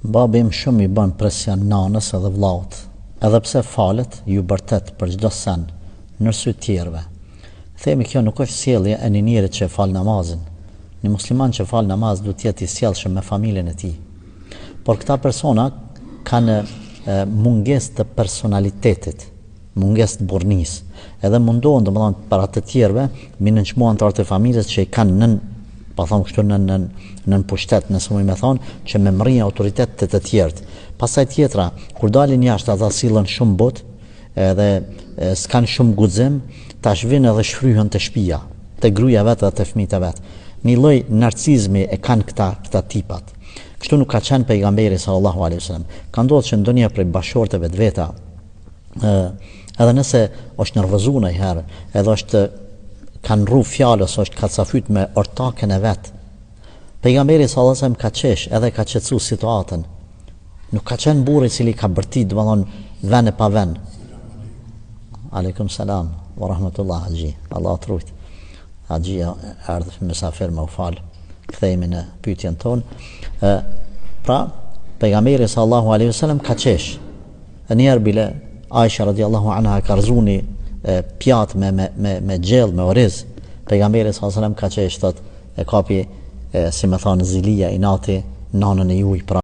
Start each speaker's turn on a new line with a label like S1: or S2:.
S1: Babi im shumë i bën presion nanës edhe vllaut, edhe pse falet ju bërtet për çdo sen në sy të tjerëve. Themi kjo nuk është sjellje e një njeri që fal namazin. Një musliman që fal namaz duhet të jetë i sjellshëm me familjen e tij. Por këta persona kanë mungesë të personalitetit, mungesë të burrnisë, edhe mundohen domethënë para të tjerëve mi nënçmuan anëtarët e familjes që i kanë nën kështu nën pushtet, nëse më thonë, që me mrrin autoritetet të tjerët. Pastaj tjetra, kur dalin jashtë ata sillen shumë but, edhe s'kan shumë guxim, tash vinë edhe shfryhen te shtëpia, te gruaja vet dhe te fëmijët e vet. Një lloj narcizmi e kanë këta tipat. Kështu nuk ka qenë pejgamberi sallallahu alaihi wasallam. Ka ndodhur që ndonjëherë prej bashorteve të veta, edhe nëse është nervozuar një herë, edhe është kanë rru fjalës, është kacafyt me ortakën e vet. Pejgamberi sallallahu alaihi wasallam ka qesh edhe ka qetësu situatën. Nuk ka qenë burri i cili ka bërtit, domethënë vend e pa vend. Aleikum salam wa rahmatullah haxhi. Allah të rujt. Haxhi ardhi mysafir më u fal. Kthehemi në pyetjen tonë. Pra, pejgamberi sallallahu alaihi wasallam ka qesh. Njëherë bile Aisha radiallahu anha ka rëzuni pjat me gjell, me oriz. Pejgamberi sallallahu alaihi wasallam ka qesh, thot, e kapi si më thonë Zilia i nati nanën e juaj.